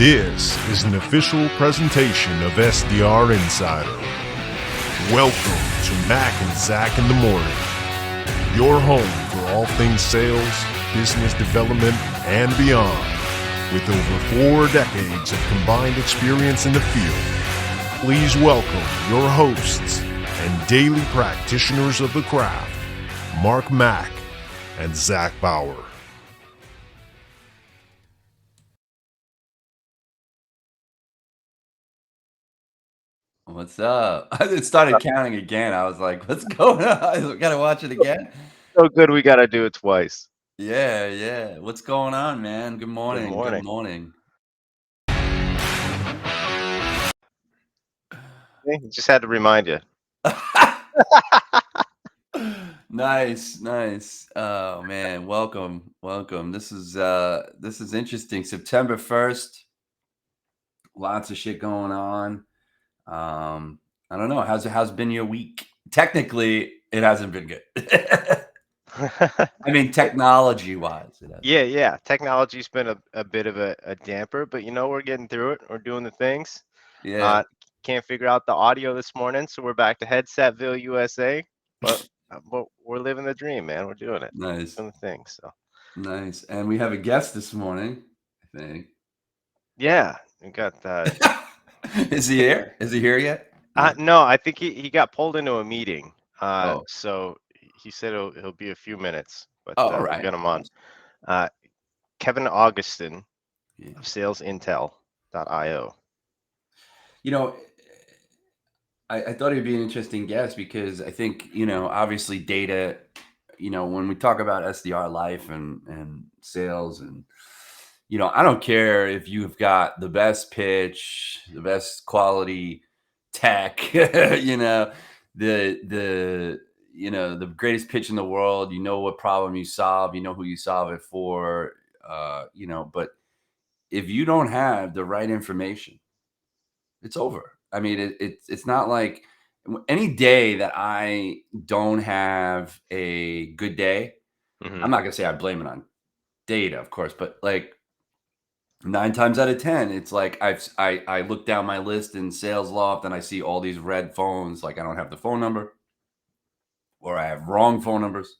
This is an official presentation of SDR Insider. Welcome to Mac and Zach in the Morning, your home for all things sales, business development, and beyond. With over 4 decades of combined experience in the field, please welcome your hosts and daily practitioners of the craft, Mark Mack and Zach Bauer. What's up? I started counting again. I was like, what's going on? I gotta watch it again. So good we gotta do it twice. Yeah. What's going on, man? Good morning. Good morning. Just had to remind you. Nice. Oh man, welcome. This is interesting. September 1st. Lots of shit going on. I don't know. How's been your week? Technically, it hasn't been good. I mean, technology-wise, it hasn't. Yeah. Technology's been a bit of a damper, but we're getting through it. We're doing the things. Yeah. Can't figure out the audio this morning, so we're back to Headsetville, USA. But we're living the dream, man. We're doing it. Nice. Doing the things. So Nice. And we have a guest this morning, I think. Yeah, we got Is he here? Is he here yet? No, I think he got pulled into a meeting. Oh. So he said he'll be a few minutes, but all right. we'll get him on. Kevin Augustin of salesintel.io. I thought he'd be an interesting guest because I think, obviously data, when we talk about SDR life and sales and, I don't care if you've got the best pitch, the best quality tech, the greatest pitch in the world, what problem you solve, who you solve it for, but if you don't have the right information, it's over. I mean, it's not like any day that I don't have a good day. Mm-hmm. I'm not gonna say I blame it on data, of course, but like 9 times out of 10, it's like I look down my list in Sales Loft and I see all these red phones, like I don't have the phone number, or I have wrong phone numbers.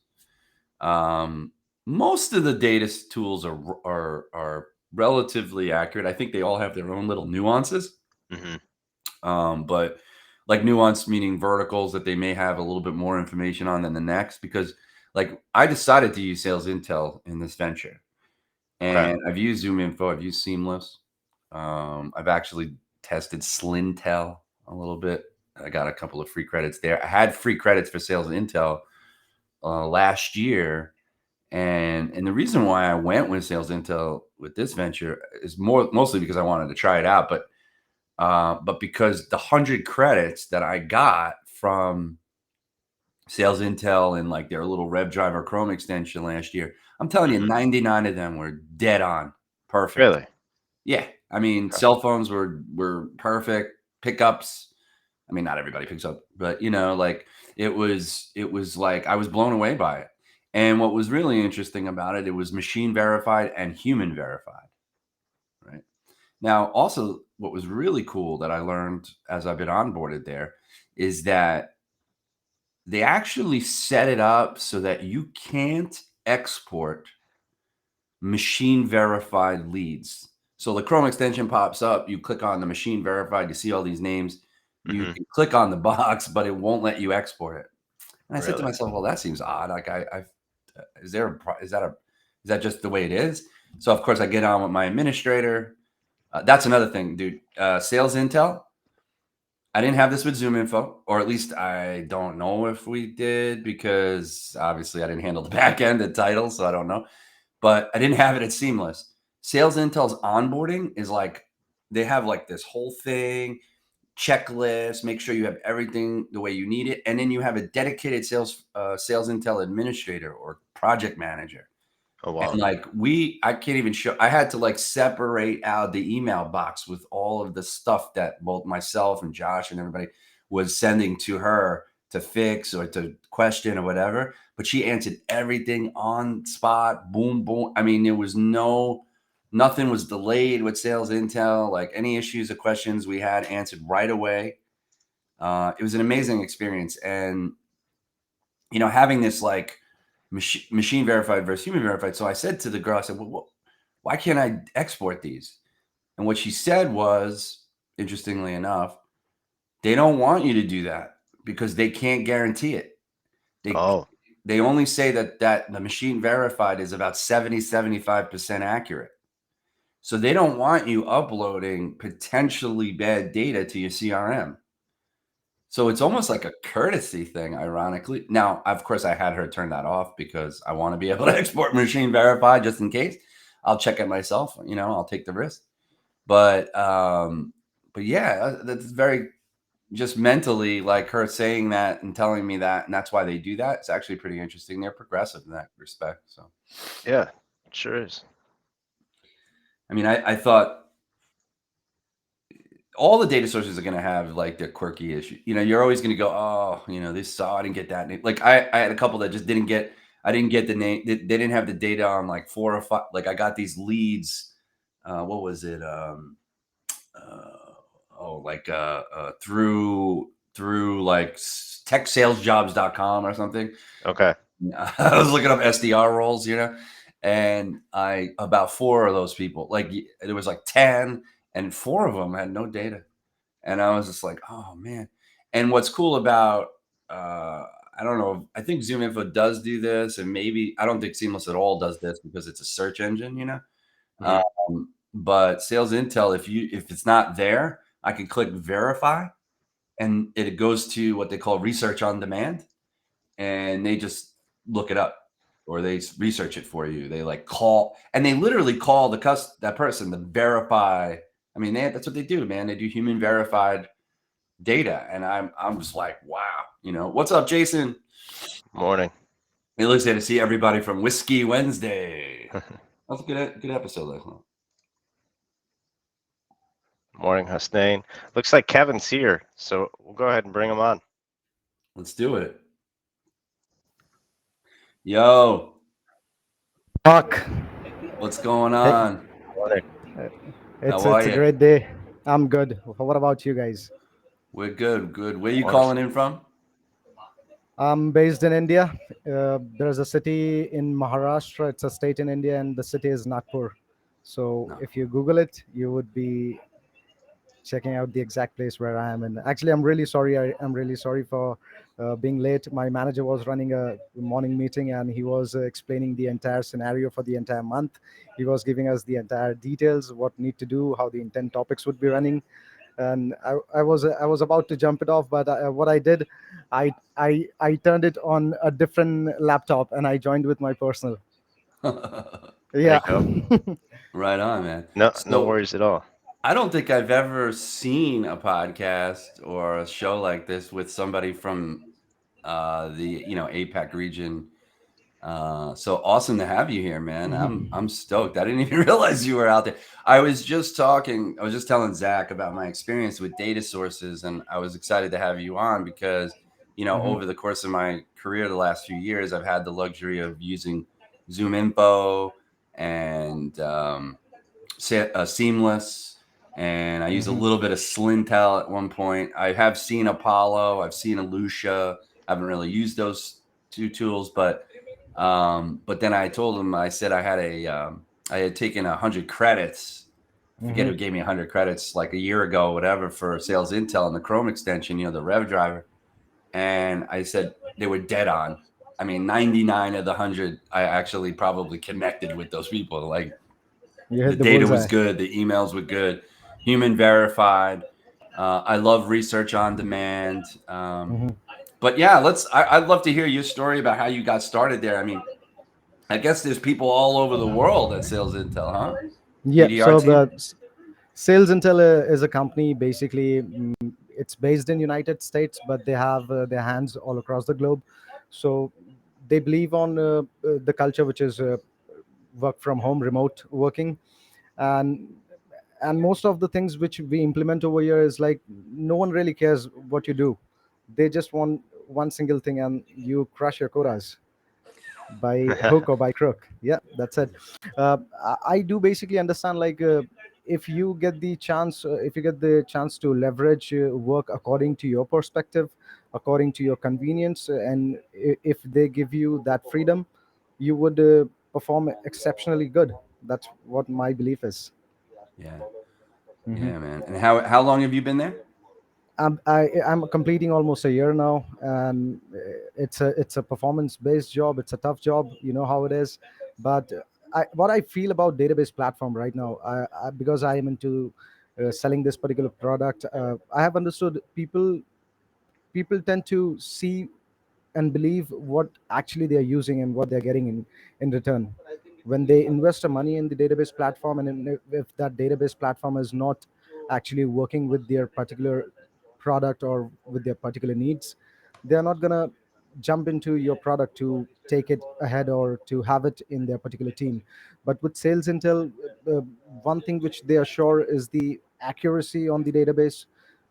Most of the data tools are relatively accurate. I think they all have their own little nuances. Mm-hmm. But like nuance meaning verticals that they may have a little bit more information on than the next, because like I decided to use Sales Intel in this venture, and I've used Zoom Info, I've used Seamless. I've actually tested Slintel a little bit. I got a couple of free credits there. I had free credits for Sales Intel last year. And the reason why I went with Sales Intel with this venture is mostly because I wanted to try it out, but because the 100 credits that I got from Sales Intel and like their little RevDriver Chrome extension last year, I'm telling you, 99 of them were dead on. Perfect. Really? Yeah. I mean, cell phones were perfect. Pickups. I mean, not everybody picks up, but like it was like I was blown away by it. And what was really interesting about it, it was machine verified and human verified. Right. Now, also, what was really cool that I learned as I've been onboarded there is that they actually set it up so that you can't export machine verified leads. So the Chrome extension pops up, you click on the machine verified, you see all these names, you can click on the box, but it won't let you export it. And I said to myself, well, that seems odd. Like is that just the way it is? So of course I get on with my administrator. That's another thing, dude. Sales Intel. I didn't have this with Zoom Info, or at least I don't know if we did, because obviously I didn't handle the back end and title, so I don't know. But I didn't have it at Seamless. Sales Intel's onboarding is like they have like this whole thing, checklist, make sure you have everything the way you need it, and then you have a dedicated Sales Intel administrator or project manager. Oh, wow. And like I can't even show, I had to like separate out the email box with all of the stuff that both myself and Josh and everybody was sending to her to fix or to question or whatever. But she answered everything on spot. Boom, boom. I mean, there was no Nothing was delayed with sales intel. Like any issues or questions we had answered right away. It was an amazing experience. And, having this like machine verified versus human verified. So I said to the girl, I said, well, why can't I export these? And what she said was, interestingly enough, they don't want you to do that because they can't guarantee it. Oh, They only say that the machine verified is about 75% accurate. So they don't want you uploading potentially bad data to your CRM. So it's almost like a courtesy thing, ironically. Now, of course, I had her turn that off because I want to be able to export machine verified just in case. I'll check it myself, I'll take the risk. But yeah, that's very just mentally like her saying that and telling me that, and that's why they do that. It's actually pretty interesting. They're progressive in that respect. So yeah, it sure is. I mean, I thought all the data sources are going to have like their quirky issue. You're always going to go, oh, this, I didn't get that name. Like I had a couple that just didn't get, I didn't get the name. They didn't have the data on like 4 or 5. Like I got these leads. What was it? Through like techsalesjobs.com or something. Okay. I was looking up SDR roles, and about 4 of those people, like there was like 10 and 4 of them had no data. And I was just like, oh man. And what's cool about, I don't know, I think ZoomInfo does do this, and maybe, I don't think Seamless at all does this because it's a search engine, Mhm. But Sales Intel, if it's not there, I can click verify and it goes to what they call research on demand, and they just look it up or they research it for you. They like call, and they literally call that person to verify. I mean, that's what they do, man. They do human verified data, and I'm just like, wow. What's up, Jason? Morning. It looks good to see everybody from Whiskey Wednesday. That's a good episode last night. Morning, Hussein. Looks like Kevin's here, so we'll go ahead and bring him on. Let's do it. Yo, Mark, what's going hey, on? Morning. it's How are it's a you? great day. I'm good. What about you guys? We're good. Where you Awesome. calling in from? I'm based in India. There's a city in Maharashtra. It's a state in India, and the city is Nagpur. So No. if you Google it, you would be checking out the exact place where I am. And actually, I'm really sorry. I'm really sorry for being late. My manager was running a morning meeting, and he was explaining the entire scenario for the entire month. He was giving us the entire details, what need to do, how the intent topics would be running. And I was about to jump it off, but what I did, I turned it on a different laptop and I joined with my personal. There you Yeah. go. Right on, man. No So worries at all. I don't think I've ever seen a podcast or a show like this with somebody from the APAC region. So awesome to have you here, man. I'm stoked. I didn't even realize you were out there. I was just telling Zach about my experience with data sources, and I was excited to have you on because over the course of my career the last few years, I've had the luxury of using ZoomInfo and Seamless, and I use a little bit of Slintel at one point. I have seen Apollo, I've seen Alucia. I haven't really used those 2 tools, but then I told him, I said I had taken 100 credits. I forget who gave me 100 credits like a year ago, whatever, for Sales Intel and the Chrome extension, the Rev driver. And I said they were dead on. I mean, 99 of the 100, I actually probably connected with those people. Like, You the hit the data was bullseye. good, the emails were good, human verified. I love research on demand. But yeah, I'd love to hear your story about how you got started there. I mean, I guess there's people all over the world at Sales Intel, huh? Yeah. BDR So team? Sales Intel is a company. Basically, it's based in United States, but they have their hands all across the globe. So they believe on the culture, which is work from home, remote working, and most of the things which we implement over here is like no one really cares what you do. They just want one single thing, and you crush your quotas. by hook or by crook. Yeah, that's it. I do basically understand, like, if you get the chance, if you get the chance to leverage work according to your perspective, according to your convenience, and if they give you that freedom, you would perform exceptionally good. That's what my belief is. Yeah. Mhm. Yeah, man. And how long have you been there? I'm completing almost a year now, and it's a performance based job. It's a tough job, you know how it is. But what I feel about database platform right now, because I am into selling this particular product, I have understood people tend to see and believe what actually they are using and what they're getting in return. When they invest the money in the database platform, and if that database platform is not actually working with their particular product or with their particular needs, they're not going to jump into your product to take it ahead or to have it in their particular team. But with sales intel, one thing which they are sure is the accuracy on the database,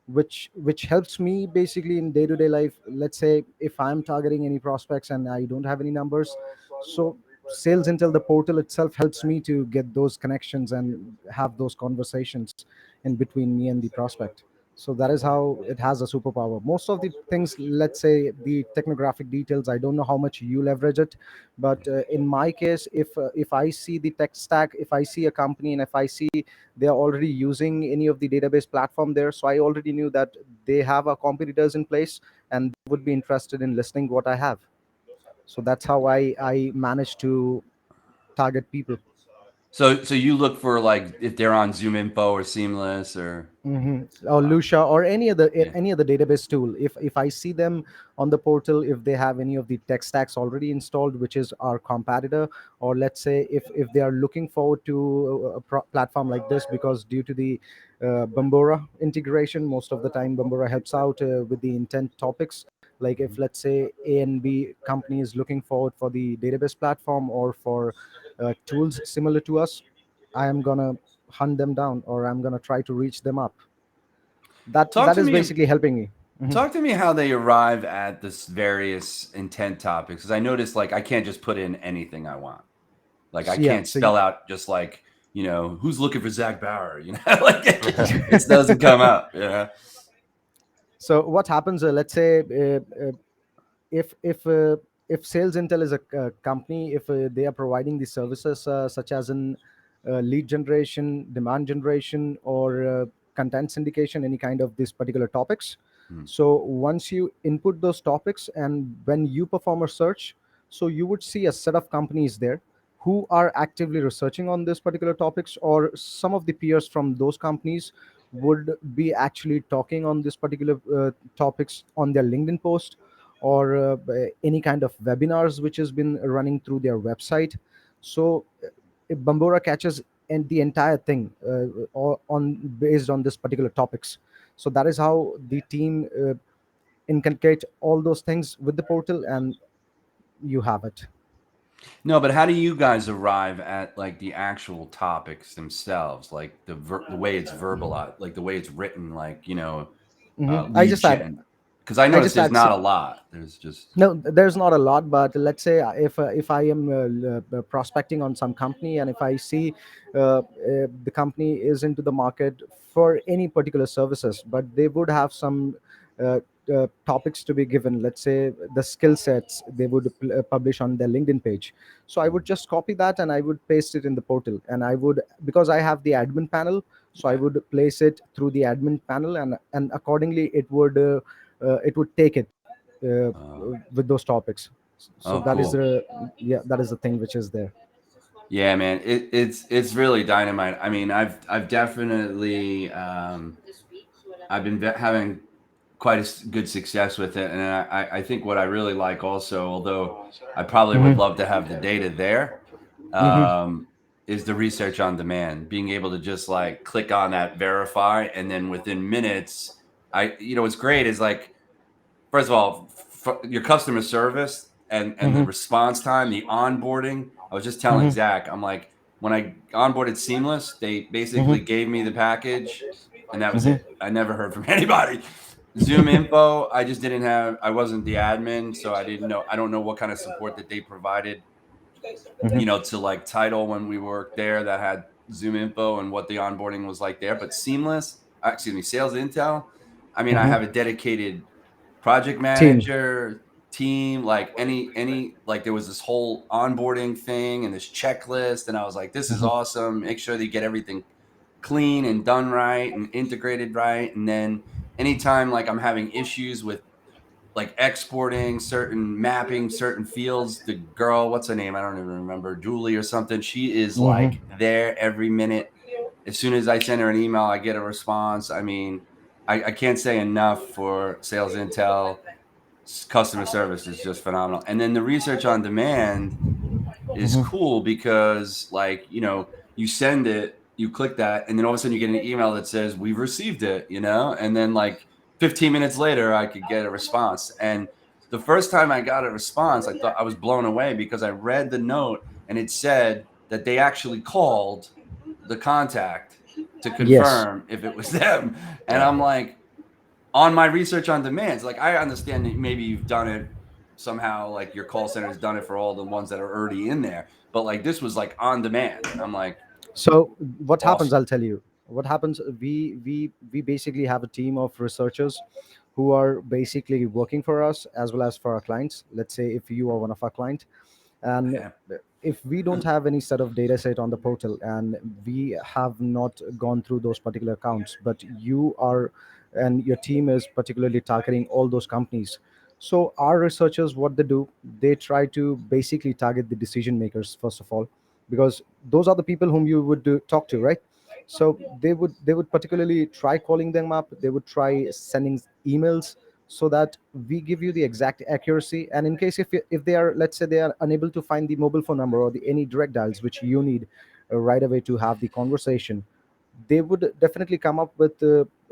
which helps me basically in day to day life. Let's say if I'm targeting any prospects and I don't have any numbers, so sales intel, the portal itself, helps me to get those connections and have those conversations in between me and the prospect. So that is how it has a superpower. Most of the things, let's say the technographic details, I don't know how much you leverage it, but in my case, if I see the tech stack, if I see a company and if I see they are already using any of the database platform there, so I already knew that they have a competitors in place and they would be interested in listening what I have. So that's how I managed to target people. So you look for like if they're on Zoom Info or Seamless or Or Lucia or yeah. any other database tool. If I see them on the portal, if they have any of the tech stacks already installed, which is our competitor, or let's say if they are looking forward to a platform like this, because due to the Bambora integration, most of the time Bambora helps out with the intent topics. Like if, let's say, A and B company is looking forward for the database platform or for tools similar to us, I am gonna hunt them down, or I'm gonna try to reach them up. Talk That to is me basically helping me. Mhm. talk to me how they arrive at this various intent topics. Because I noticed like I can't just put in anything I want. Like I So, yeah, can't so spell out just like, who's looking for Zach Bauer, like it doesn't come out. Yeah. so what happens, let's say, if if uh, if sales intel is a company, if they are providing the services such as in lead generation, demand generation, or content syndication, any kind of these particular topics. Hmm. So once you input those topics and when you perform a search, so you would see a set of companies there who are actively researching on this particular topics, or some of the peers from those companies would be actually talking on this particular topics on their LinkedIn post, or any kind of webinars which has been running through their website. So if Bambora catches and the entire thing on based on this particular topics. So that is how the team inculcate all those things with the portal, and you have it. No, but how do you guys arrive at like the actual topics themselves, like the way it's verbalized, like the way it's written, like I lead just add gen? Because I I noticed just there's add not a lot. There's just No, there's not a lot, but let's say if I am prospecting on some company, and if I see the company is into the market for any particular services, but they would have some topics to be given. Let's say the skill sets they would publish on their LinkedIn page. So I would just copy that and I would paste it in the portal, and I would, because I have the admin panel, so I okay. would place it through the admin panel, and accordingly it would take it uh, Uh, with those topics. So oh, that is cool. the yeah, that is the thing which is there. Yeah, man, it's really dynamite. I mean, I've definitely I've been having quite good success with it, and I think what I really like also, although I probably would love to have the data there, um, is the research on demand. Being able to just like click on that verify, and then within minutes, what's great is like first of all, your customer service and the response time, the onboarding. I was just telling Zach, I'm like, when I onboarded Seamless, they basically gave me the package, and that was it. I never heard from anybody. Zoom info, I just didn't have. I wasn't the admin, so I didn't know. I don't know what kind of support that they provided. To like title when we worked there that had Zoom info and what the onboarding was like there. But seamless, excuse me, sales intel. I mean, I Mhm. have a dedicated project Team. manager team. Like any like there was this whole onboarding thing and this checklist, and I was like, this is Mhm. awesome. Make sure they get everything clean and done right and integrated right. And then anytime like I'm having issues with like exporting certain mapping certain fields, the girl, what's her name, I don't even remember, Julie or something, she is Mhm. like there every minute. As soon as I send her an email, I get a response. I mean, I can't say enough for sales intel. Customer service is just phenomenal. And then the research on demand is Mhm. cool because like you send it, you click that, and then all of a sudden you get an email that says we've received it, and then like 15 minutes later I could get a response. And the first time I got a response, I thought I was blown away because I read the note and it said that they actually called the contact to Yes. confirm if it was them. And Yeah. I'm like, on my research on demands, like I understand that maybe you've done it somehow, like your call center has done it for all the ones that are already in there, but like this was like on demand, and I'm like, So what happens? awesome. I'll tell you. What happens? We basically have a team of researchers who are basically working for us as well as for our clients. Let's say if you are one of our clients, and Yeah, if we don't have any set of data set on the portal and we have not gone through those particular accounts, but you are and your team is particularly targeting all those companies, so our researchers, what they do, they try to basically target the decision makers first of all, because those are the people whom you would talk to, right? So they would particularly try calling them up, they would try sending emails, so that we give you the exact accuracy. And in case if they are, let's say, they are unable to find the mobile phone number or the any direct dials which you need right away to have the conversation, they would definitely come up with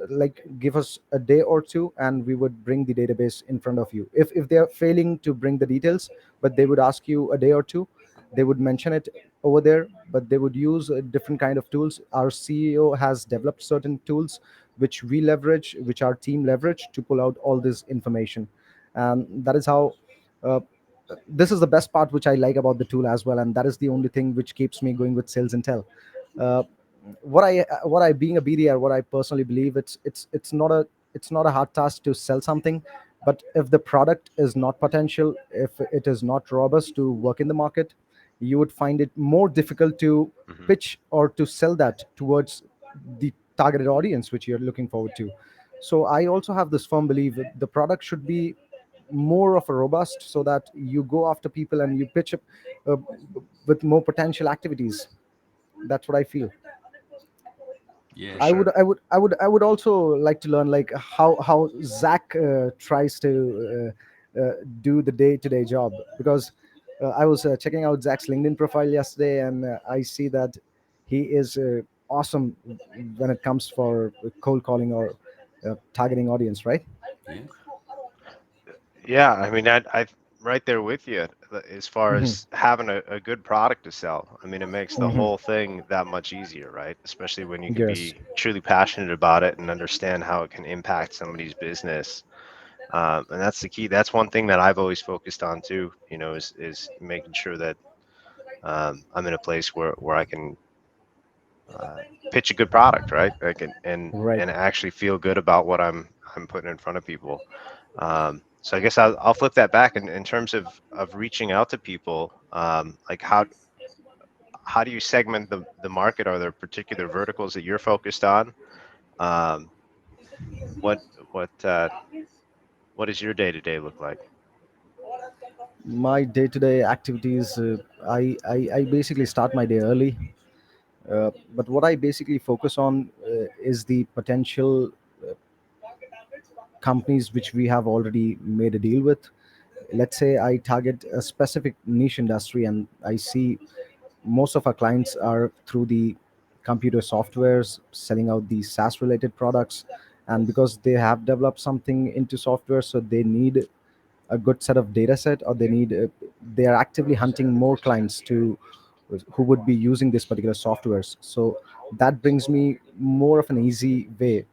like give us a day or two and we would bring the database in front of you. If they are failing to bring the details, but they would ask you a day or two, they would mention it over there, but they would use a different kind of tools. Our CEO has developed certain tools which we leverage, which our team leverage to pull out all this information. And that is how uh, this is the best part which I like about the tool as well, and that is the only thing which keeps me going with sales intel. uh, what I being a BDR, what I personally believe, it's not a hard task to sell something, but if the product is not potential, if it is not robust to work in the market, you would find it more difficult to Hmm. pitch or to sell that towards the targeted audience which you're looking forward to. So I also have this firm belief that the product should be more of a robust, so that you go after people and you pitch up uh, with more potential activities. That's what I feel. For yeah. sure. I would also like to learn like how Zach tries to do the day-to-day job, because I was checking out Zach's LinkedIn profile yesterday, and I see that he is awesome when it comes for cold calling or targeting audience, right? Yeah. Yeah, I mean, I right there with you as far Hmm. as having a good product to sell. I mean, it makes the Hmm. whole thing that much easier, right? Especially when you can Yes. be truly passionate about it and understand how it can impact somebody's business. And that's the key. That's one thing that I've always focused on too, is making sure that I'm in a place where I can uh, pitch a good product, right? I can Right. and actually feel good about what I'm putting in front of people. So I guess I'll flip that back in terms of reaching out to people. Like how do you segment the market? Are there particular verticals that you're focused on? Um, what what uh, what does your day to day look like? My day-to-day activities, I basically start my day early. But what I basically focus on is the potential companies which we have already made a deal with. Let's say I target a specific niche industry, and I see most of our clients are through the computer softwares selling out the SaaS related products. And because they have developed something into software, so they need a good set of data set, or they are actively hunting more clients to who would be using this particular softwares. So that brings me more of an easy way.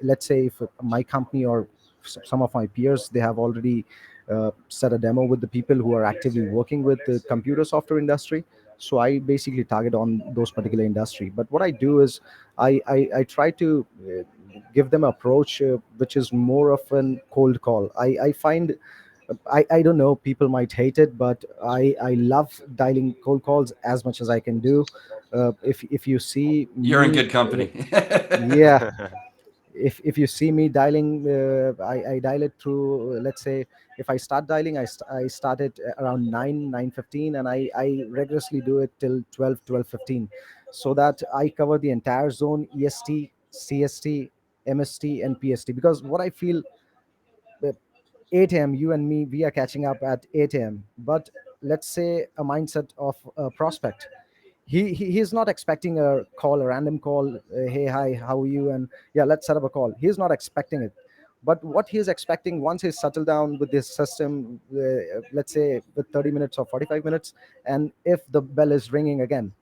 Let's say if my company or some of my peers, they have already set a demo with the people who are actively working with the computer software industry. So I basically target on those particular industry. But what I do is I try to give them an approach which is more of an cold call. I find I don't know, people might hate it, but I love dialing cold calls as much as I can do. If you see You're in me, good company. yeah, if you see me dialing, I dial it through, let's say, if I start dialing, I start it around 9:15, and I rigorously do it till 12:15, so that I cover the entire zone: EST, CST, MST, and PST. Because what I feel, uh, 8 a.m., you and me, we are catching up at 8 a.m. But let's say a mindset of a prospect. He's not expecting a call, a random call. Hey, hi, how are you? And yeah, let's set up a call. He's not expecting it. But what he's expecting, once he's settled down with this system, let's say with 30 minutes or 45 minutes, and if the bell is ringing again,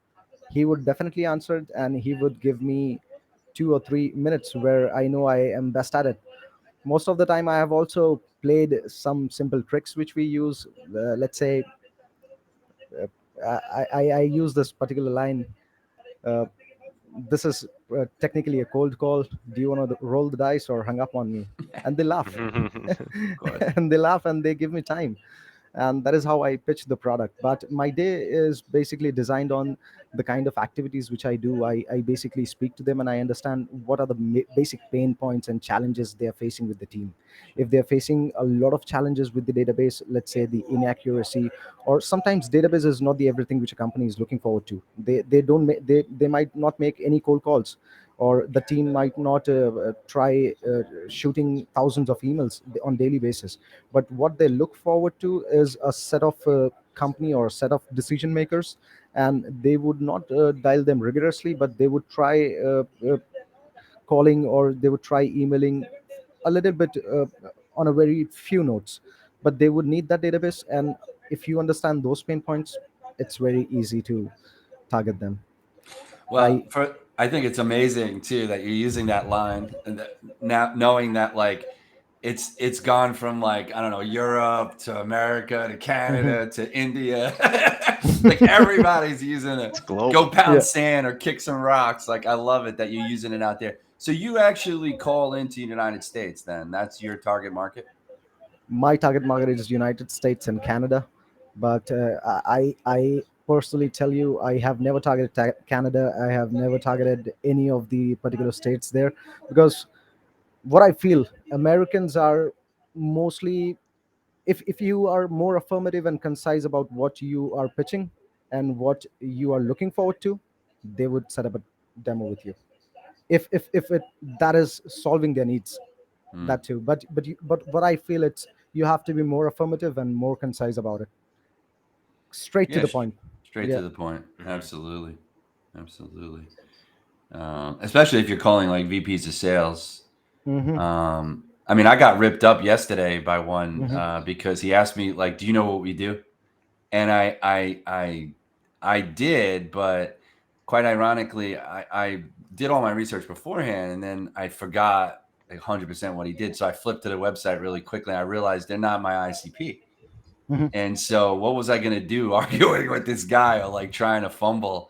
he would definitely answer it, and he would give me 2 or 3 minutes where I know I am best at it. Most of the time, I have also played some simple tricks which we use. Let's say, I use this particular line. Uh, this is technically a cold call. Do you want to roll the dice or hang up on me? And they laugh. Of course. And they laugh and they give me time, and that is how I pitch the product. But my day is basically designed on the kind of activities which I do. I basically speak to them, and I understand what are the basic pain points and challenges they are facing with the team. If they're facing a lot of challenges with the database, let's say the inaccuracy, or sometimes database is not the everything which a company is looking forward to. They don't they might not make any cold calls, or the team might not try shooting thousands of emails on daily basis. But what they look forward to is a set of company or a set of decision makers, and they would not dial them rigorously, but they would try calling, or they would try emailing a little bit on a very few notes. But they would need that database, and if you understand those pain points, it's very easy to target them. Well, I I think it's amazing too that you're using that line, and that now knowing that like it's gone from like I don't know, Europe to America to Mhm. Canada to India. Like everybody's using it. It's Go global. pound Yeah, sand or kick some rocks. Like I love it that you're using it out there. So you actually call into the United States then. That's your target market? my target market is United States and Canada, but I personally tell you, I have never targeted Canada. I have never targeted any of the particular states there, because what I feel, Americans are mostly, if you are more affirmative and concise about what you are pitching and what you are looking forward to, they would set up a demo with you. If it that is solving their needs, Hmm. that too. But what I feel, it's you have to be more affirmative and more concise about it, straight to Yeah, the point. straight to Yeah. the point. Hmm. Absolutely. Absolutely. Especially if you're calling like VPs of sales. Mm-hmm. I mean, I got ripped up yesterday by one Mm-hmm. because he asked me like, "Do you know what we do?" And I did, but quite ironically, I did all my research beforehand, and then I forgot like 100% what he did. So I flipped to the website really quickly. And I realized they're not my ICP. Mm-hmm. And so what was I going to do arguing with this guy or like trying to fumble?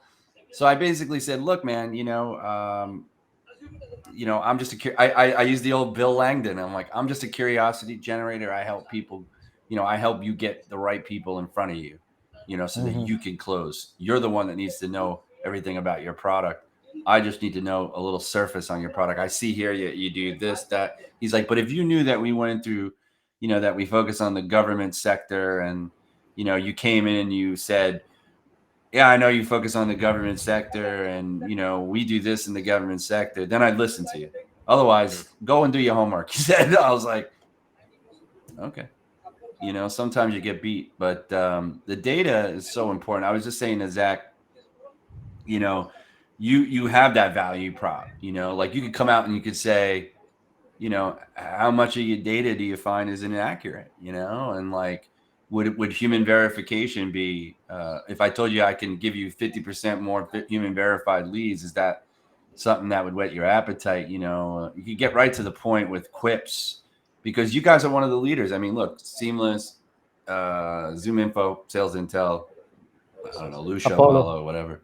So I basically said, look, man, I'm just I use the old Bill Langdon. I'm like, I'm just a curiosity generator. I help people, I help you get the right people in front of you, so that Mm-hmm. you can close. You're the one that needs to know everything about your product. I just need to know a little surface on your product. I see here you do this, that. He's like, but if you knew that we went through, that we focus on the government sector and, you came in and you said, yeah, I know you focus on the government sector and, we do this in the government sector, then I'd listen to you. Otherwise, go and do your homework. He said, I was like, okay. Sometimes you get beat, but the data is so important. I was just saying to Zach, you know, you have that value prop, like you could come out and you could say, how much of your data do you find is inaccurate, and like, would human verification be, if I told you I can give you 50% more human verified leads, is that something that would whet your appetite? You could get right to the point with quips, because you guys are one of the leaders. I mean, look, Seamless, Zoom Info, Sales Intel, I don't know, Lucia, Apollo. whatever.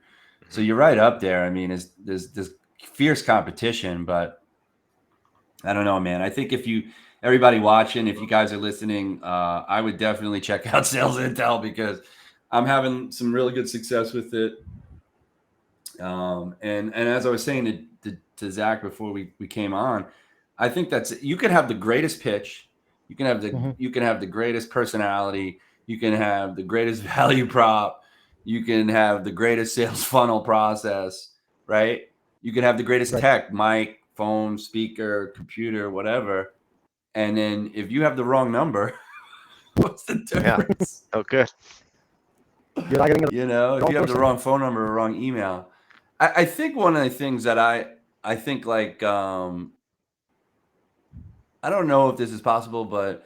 So you're right up there. I mean, there's this fierce competition, but I don't know, man. I think everybody watching, if you guys are listening, I would definitely check out Sales Intel because I'm having some really good success with it. And as I was saying to Zach before we came on, I think you can have the greatest pitch, you can have the greatest personality, you can have the greatest value prop, you can have the greatest sales funnel process, right? You can have the greatest tech, mic, phone, speaker, computer, whatever. And then if you have the wrong number, what's the difference? Yeah. Oh, good. You're not getting if you have the wrong phone number or wrong email. I think one of the things that I think like I don't know if this is possible, but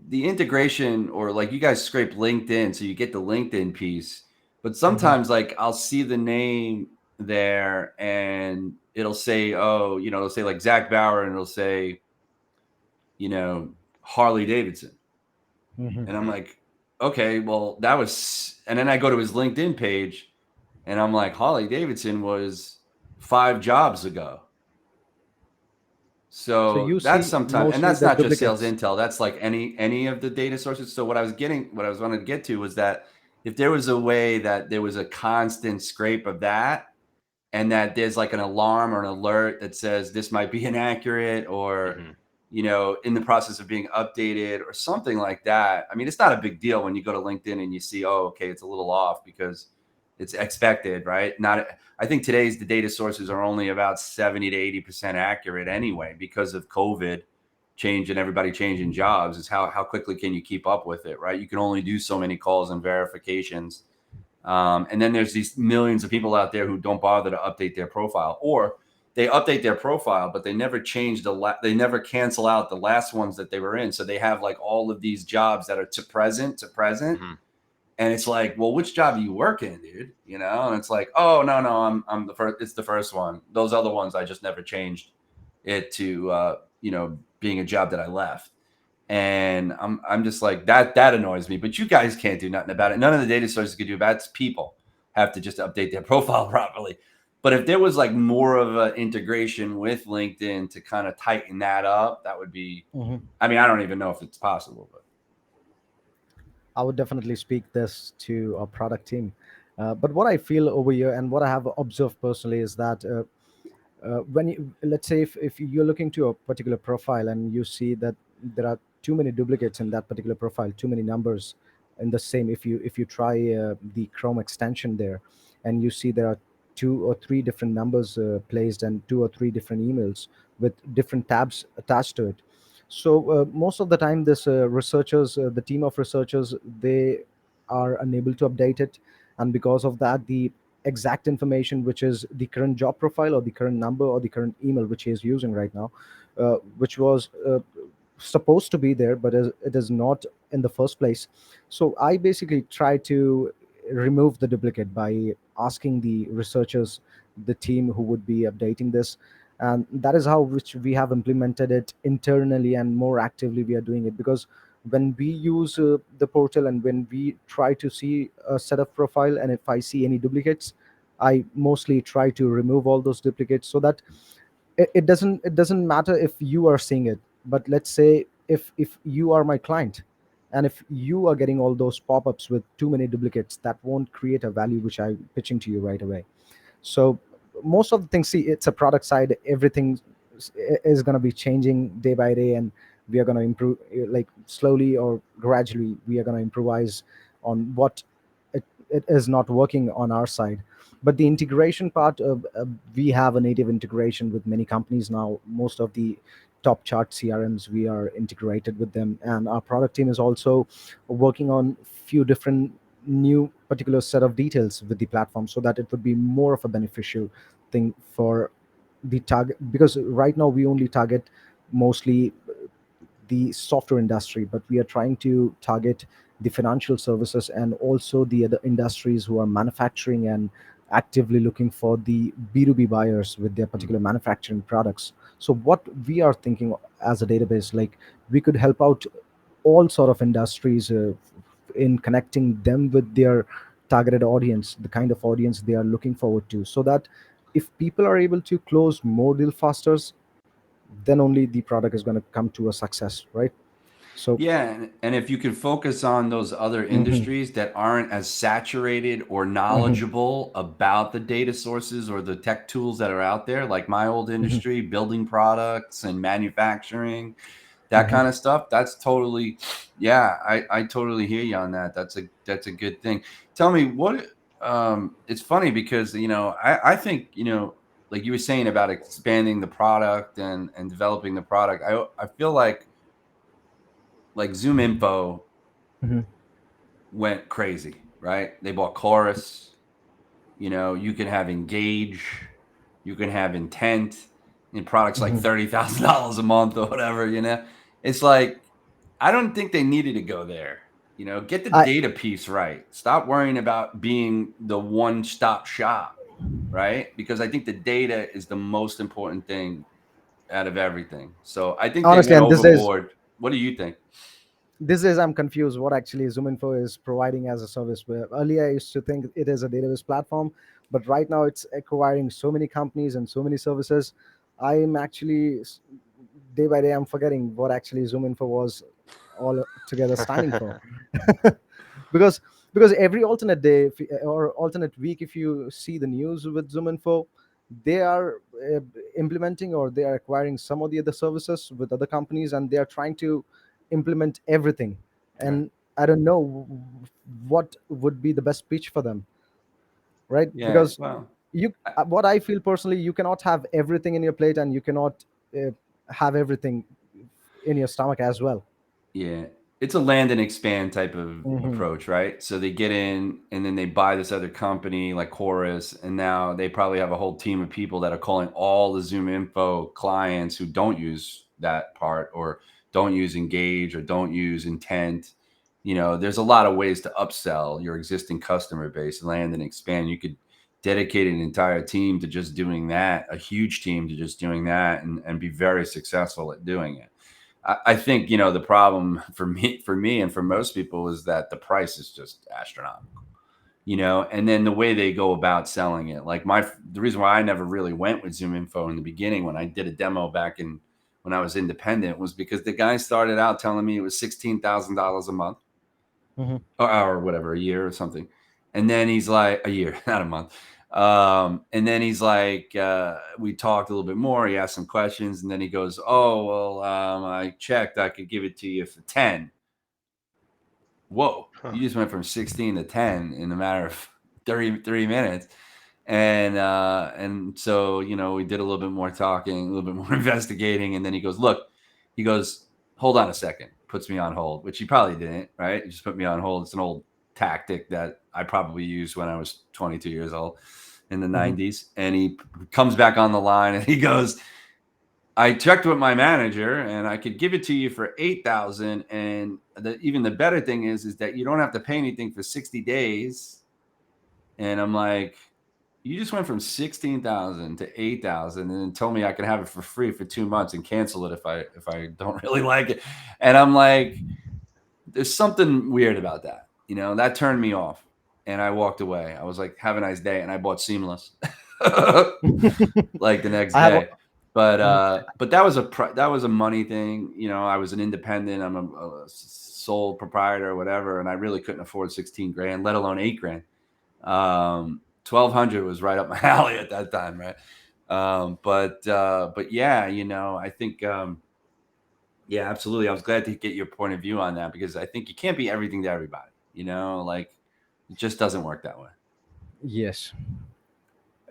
the integration, or like you guys scrape LinkedIn, so you get the LinkedIn piece, but sometimes like I'll see the name there and it'll say, it'll say like Zach Bauer, and it'll say, Harley Davidson. And I'm like, okay, well that was, and then I go to his LinkedIn page and I'm like, Harley Davidson was 5 jobs ago. So that's sometimes, and that's not just Sales Intel. That's like any of the data sources. So what I was wanting to get to was that if there was a way that there was a constant scrape of that, and that there's like an alarm or an alert that says this might be inaccurate, or in the process of being updated or something like that. I mean, it's not a big deal when you go to LinkedIn and you see, okay, it's a little off because it's expected, right? I think today's the data sources are only about 70 to 80% accurate anyway, because of COVID change and everybody changing jobs. Is how quickly can you keep up with it, right? You can only do so many calls and verifications. And then there's these millions of people out there who don't bother to update their profile, or they update their profile, but they never change they never cancel out the last ones that they were in. So they have like all of these jobs that are to present. And it's like, well, which job do you work in, dude? And it's like, oh, no, I'm the first. It's the first one. Those other ones, I just never changed it to, being a job that I left. And I'm just like, that annoys me. But you guys can't do nothing about it. None of the data sources can do about it. It's people have to just update their profile properly. But if there was like more of an integration with LinkedIn to kind of tighten that up, that would be. I mean, I don't even know if it's possible, but. I would definitely speak this to our product team. But what I feel over here and what I have observed personally is that when let's say if you're looking to a particular profile and you see that there are too many duplicates in that particular profile, too many numbers in the same, if you try the Chrome extension there and you see there are 2 or 3 different numbers placed and 2 or 3 different emails with different tabs attached to it. So most of the time, this researchers, the team of researchers, they are unable to update it, and because of that, the exact information, which is the current job profile or the current number or the current email which he is using right now, which was supposed to be there, but it is not in the first place. So I basically try to remove the duplicate by asking the researchers, the team who would be updating this, and that is how which we have implemented it internally, and more actively we are doing it. Because when we use the portal and when we try to see a set of profile, and if I see any duplicates, I mostly try to remove all those duplicates, so that it doesn't matter if you are seeing it. But let's say if you are my client, and if you are getting all those pop-ups with too many duplicates, that won't create a value which I'm pitching to you right away. So most of the things, see, it's a product side, everything is going to be changing day by day, and we are going to improve, like slowly or gradually we are going to improvise on what it is not working on our side. But the integration part, we have a native integration with many companies now. Most of the top chart CRMs, we are integrated with them, and our product team is also working on few different new particular set of details with the platform, so that it would be more of a beneficial thing for the target. Because right now we only target mostly the software industry, but we are trying to target the financial services and also the other industries who are manufacturing and actively looking for the B2B buyers with their particular manufacturing products. So what we are thinking as a database. Like we could help out all sort of industries in connecting them with their targeted audience, the kind of audience they are looking forward to, so that if people are able to close more deal faster, then only the product is going to come to a success, right? So Yeah, and if you can focus on those other mhm, industries that aren't as saturated or mhm, knowledgeable about the data sources or the tech tools that are out there, like my old mhm, industry, building products and manufacturing, that mhm. kind of stuff, that's totally, yeah, I totally hear you on that. That's a good thing. Tell me what, it's funny because, I think, like you were saying about expanding the product and developing the product, I feel like Zoom Info Mhm, went crazy, right? They bought Chorus. You can have Engage, you can have Intent, and products like mhm. $30,000 a month or whatever. It's like I don't think they needed to go there. Get the I data piece right. Stop worrying about being the one-stop shop, right? Because I think the data is the most important thing out of everything. So I think they honestly, went and overboard. What do you think? this is I'm confused what actually ZoomInfo is providing as a service. Where earlier I used to think it is a database platform, but right now it's acquiring so many companies and so many services. I'm actually day by day I'm forgetting what actually ZoomInfo was all together standing for. because because every alternate day or alternate week, if you see the news with ZoomInfo, they are implementing or they are acquiring some of the other services with other companies, and they are trying to implement everything. Right. And I don't know what would be the best pitch for them, right? Yeah. Because Well, you what I feel personally, you cannot have everything in your plate, and you cannot uh, have everything in your stomach as well. yeah, it's a land and expand type of Hmm. approach, right? So they get in and then they buy this other company like Chorus, and now they probably have a whole team of people that are calling all the Zoom Info clients who don't use that part or don't use Engage or don't use Intent. There's a lot of ways to upsell your existing customer base, land and expand. You could dedicate an entire team to just doing that, a huge team to just doing that, and be very successful at doing it. I think the problem for me, and for most people is that the price is just astronomical. And then the way they go about selling it. Like the reason why I never really went with Zoom Info in the beginning when I did a demo back in when I was independent was because the guy started out telling me it was $16,000 a month Hmm. or whatever, a year or something. And then he's like, a year, not a month. And then he's like, we talked a little bit more. He asked some questions, and then he goes, "Oh, well, I checked. I could give it to you for 10." Whoa! Huh. You just went from 16 to 10 in a matter of 33 minutes. And so we did a little bit more talking, a little bit more investigating, and then he goes, "Look," he goes, "Hold on a second." Puts me on hold, which he probably didn't, right? He just put me on hold. It's an old tactic that I probably used when I was 22 years old in the Hmm. 90s. And he comes back on the line and he goes, "I checked with my manager and I could give it to you for 8,000. And even the better thing is that you don't have to pay anything for 60 days." And I'm like, "You just went from 16,000 to 8,000 and then told me I could have it for free for 2 months and cancel it if I don't really like it." And I'm like, there's something weird about that. That turned me off. And I walked away. I was like, "Have a nice day." And I bought Seamless like the next I have. day. But Mhm. that was a money thing. I was an independent. I'm a sole proprietor or whatever, and I really couldn't afford 16 grand, let alone 8 grand. 1,200 was right up my alley at that time, right? But yeah, I think yeah, absolutely. I was glad to get your point of view on that because I think you can't be everything to everybody. Like it just doesn't work that way. Yes.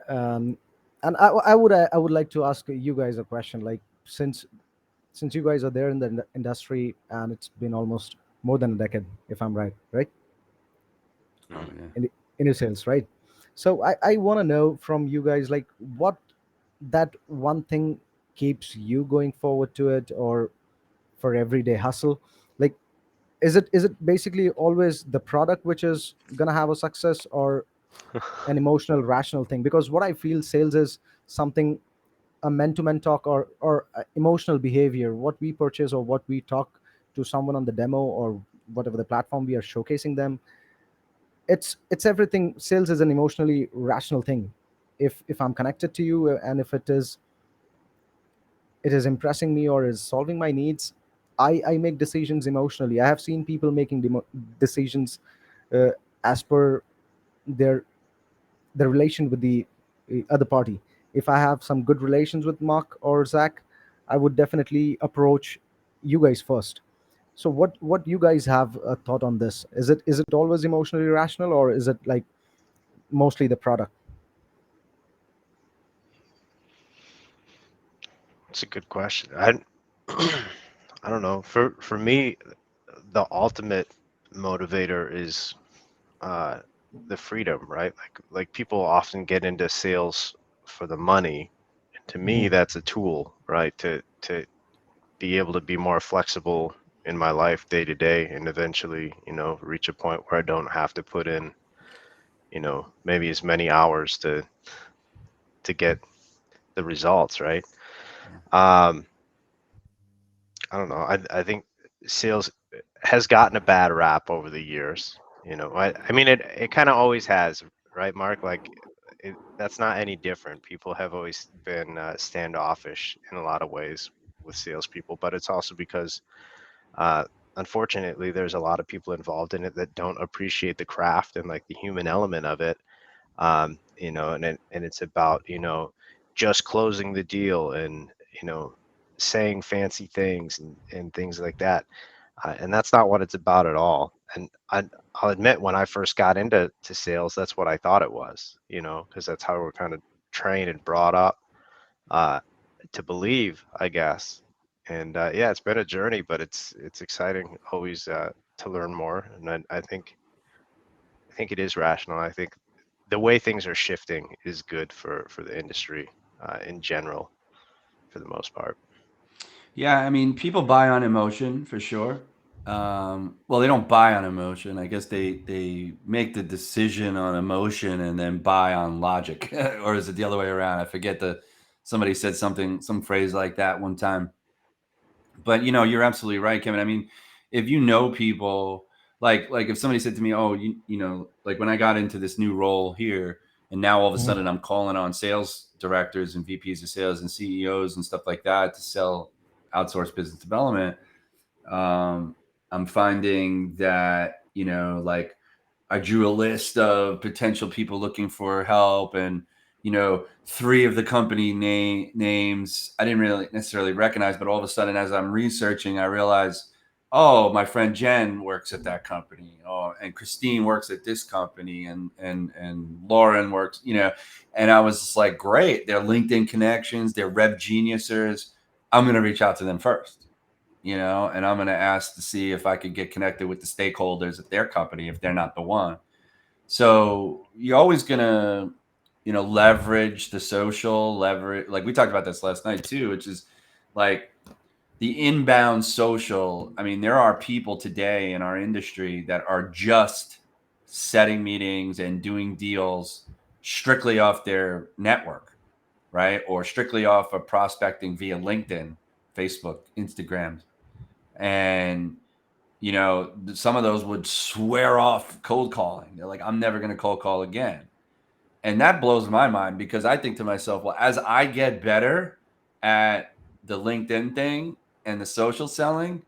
um, and I would like to ask you guys a question. Like, since you guys are there in the industry, and it's been almost more than a decade, if I'm right, Oh yeah. in your sales, right? So I want to know from you guys, like, what that one thing keeps you going forward to it, or for everyday hustle. Like, is it basically always the product which is gonna have a success, or an emotional rational thing? Because what I feel, sales is something a man-to-man talk or emotional behavior, what we purchase or what we talk to someone on the demo or whatever the platform we are showcasing them, it's everything. Sales is an emotionally rational thing. If I'm connected to you, and if it is impressing me or is solving my needs, I make decisions emotionally. I have seen people making decisions uh, as per their the relation with the other party. If I have some good relations with Mark or Zach, I would definitely approach you guys first. So what you guys have a thought on this? Is it always emotionally rational, or is it like mostly the product? It's a good question. I I don't know. For me, the ultimate motivator is uh, the freedom, right? Like people often get into sales for the money. To me, Mhm. that's a tool, right? To be able to be more flexible in my life day to day, and eventually, reach a point where I don't have to put in, maybe as many hours to get the results, right? Um, I don't know. I think sales has gotten a bad rap over the years. I mean, it kind of always has, right, Mark? Like, that's not any different. People have always been standoffish in a lot of ways with salespeople, but it's also because, uh, unfortunately, there's a lot of people involved in it that don't appreciate the craft and like the human element of it. And it's about just closing the deal and saying fancy things and things like that, and that's not what it's about at all. And I'll admit, when I first got into sales, that's what I thought it was, because that's how we're kind of trained and brought up uh, to believe, I guess. And yeah, it's been a journey, but it's exciting always to learn more. And I think it is rational. I think the way things are shifting is good for the industry in general, for the most part. Yeah, I mean, people buy on emotion for sure. Well, they don't buy on emotion. I guess they make the decision on emotion and then buy on logic, or is it the other way around? I forget the somebody said some phrase like that one time. But you're absolutely right, Kevin. I mean, if you know people, like if somebody said to me, "Oh, like when I got into this new role here, and now all of a Mhm. sudden I'm calling on sales directors and VPs of sales and CEOs and stuff like that to sell outsourced business development." Um, I'm finding that like I drew a list of potential people looking for help, and three of the company names I didn't really necessarily recognize, but all of a sudden, as I'm researching, I realized, oh, my friend Jen works at that company, oh, and Christine works at this company, and Lauren works, and I was just like, great, they're LinkedIn connections, they're Rev Geniusers. I'm gonna reach out to them first, and I'm going to ask to see if I could get connected with the stakeholders at their company if they're not the one. So you're always going to, leverage the social leverage. Like we talked about this last night too, which is like the inbound social. I mean, there are people today in our industry that are just setting meetings and doing deals strictly off their network, right? Or strictly off of prospecting via LinkedIn, Facebook, Instagram, and some of those would swear off cold calling. They're like, I'm never going to cold call again. And that blows my mind, because I think to myself, well, as I get better at the LinkedIn thing and the social selling,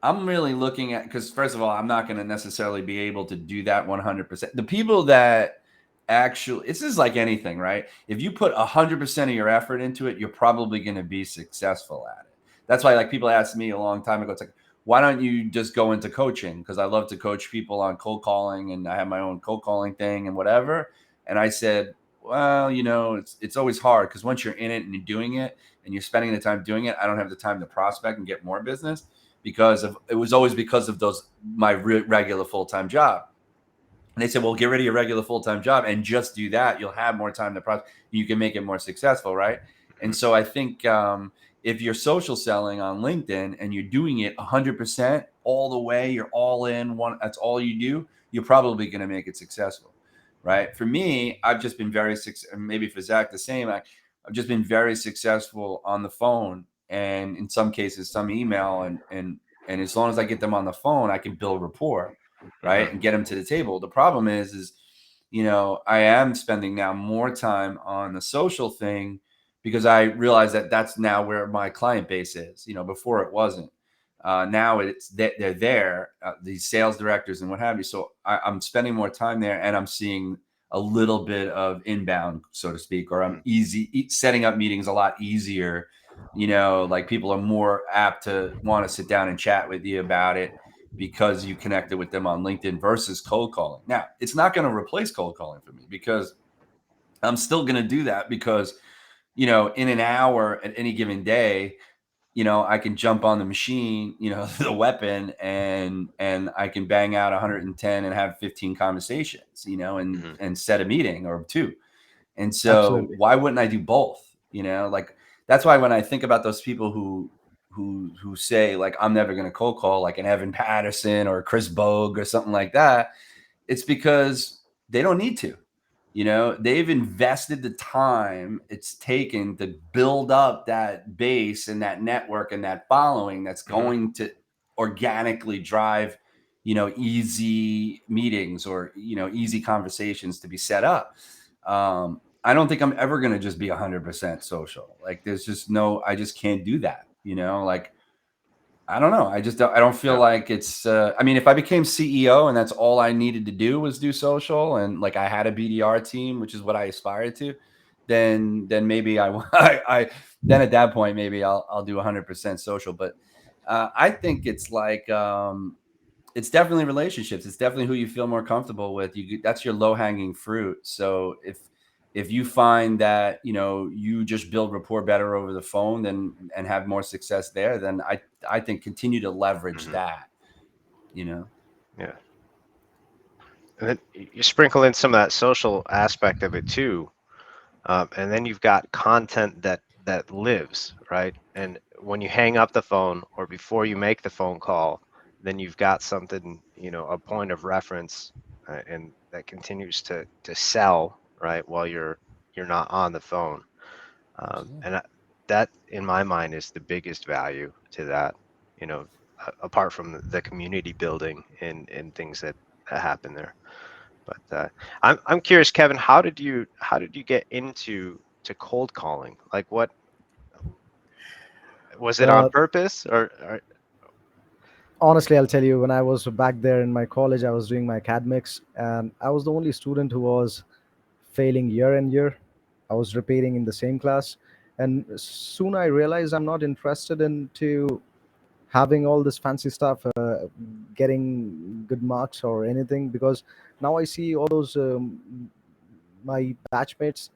I'm really looking at, because first of all, I'm not going to necessarily be able to do that 100%. The people that actually, this is like anything, right? If you put 100% of your effort into it, you're probably going to be successful at it. That's why, like, people asked me a long time ago, it's like, why don't you just go into coaching? Because I love to coach people on cold calling, and I have my own cold calling thing and whatever. And I said, well, it's always hard, because once you're in it and you're doing it and you're spending the time doing it, I don't have the time to prospect and get more business, because of it was always because of those my regular full-time job. And they said, well, get rid of your regular full-time job and just do that. You'll have more time to process. You can make it more successful, right? And Mhm. so I think if you're social selling on LinkedIn and you're doing it 100% all the way, you're all in one. That's all you do. You're probably going to make it successful, right? For me, I've just been very successful. Maybe for Zach the same. I've just been very successful on the phone, and in some cases, some email, and as long as I get them on the phone, I can build rapport, right, and get them to the table. The problem is I am spending now more time on the social thing because I realize that that's now where my client base is. Before it wasn't. Now they're there, these sales directors and what have you. So I'm spending more time there, and I'm seeing a little bit of inbound, so to speak, or I'm setting up meetings a lot easier. Like people are more apt to want to sit down and chat with you about it because you connected with them on LinkedIn versus cold calling. Now, it's not going to replace cold calling for me because I'm still going to do that because, in an hour at any given day, I can jump on the machine, the weapon, and I can bang out 110 and have 15 conversations, and set a meeting or two. And so Absolutely. why wouldn't I do both? Like that's why when I think about those people who say like I'm never going to cold call, like an Evan Patterson or Chris Bogue or something like that, it's because they don't need to. They've invested the time it's taken to build up that base and that network and that following that's going to organically drive, easy meetings or, easy conversations to be set up. I don't think I'm ever going to just be 100% social. Like there's just I just can't do that, like, I don't know. I don't feel like it's, I mean, if I became CEO and that's all I needed to do was do social and like I had a BDR team, which is what I aspired to, then maybe then at that point, maybe I'll do 100% social. But I think it's like, it's definitely relationships. It's definitely who you feel more comfortable with. That's your low hanging fruit. So if you find that, you just build rapport better over the phone and have more success there, then I think continue to leverage that, Yeah. And then you sprinkle in some of that social aspect of it too. And then you've got content that lives, right? And when you hang up the phone or before you make the phone call, then you've got something, a point of reference, and that continues to sell, right, while you're not on the phone. And that, in my mind, is the biggest value to that, apart from the community building and things that happen there. But I'm curious, Kevin, how did you get into cold calling? Like, what was it on purpose or? Honestly, I'll tell you, when I was back there in my college, I was doing my academics, and I was the only student who was failing year and year. I was repeating in the same class, and soon I realized I'm not interested into having all this fancy stuff, getting good marks or anything, because now I see all those my batchmates.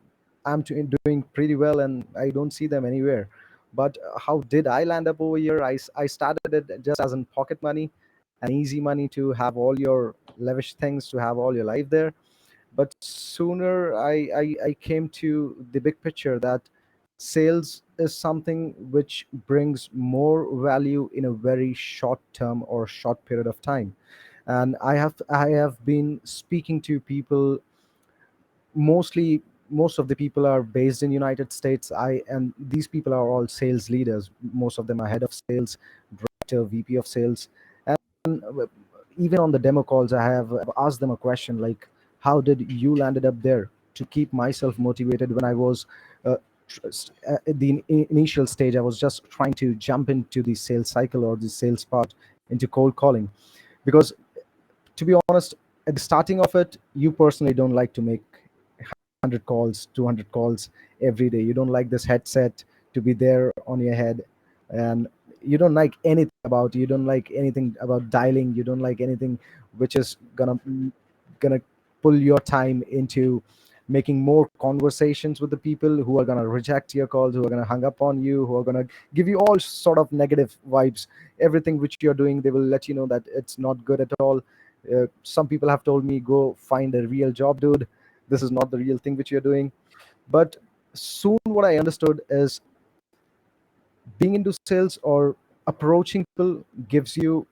Doing pretty well, and I don't see them anywhere. But how did I land up over here? I started it just as in pocket money and easy money to have all your lavish things, to have all your life there. But sooner I came to the big picture that sales is something which brings more value in a very short term or short period of time. And I have been speaking to people. Mostly, most of the people are based in United States. And these people are all sales leaders. Most of them are head of sales, director, VP of sales. And even on the demo calls, I have asked them a question like, how did you landed up there? To keep myself motivated when I was at the initial stage, I was just trying to jump into the sales cycle or the sales part, into cold calling. Because to be honest, at the starting of it, you personally don't like to make 100 calls, 200 calls every day. You don't like this headset to be there on your head, and you don't like anything about dialing. You don't like anything which is gonna pull your time into making more conversations with the people who are gonna reject your calls, who are gonna hang up on you, who are gonna give you all sort of negative vibes. Everything which you're doing, they will let you know that it's not good at all. Some people have told me, go find a real job, dude. This is not the real thing which you're doing. But soon what I understood is, being into sales or approaching people gives you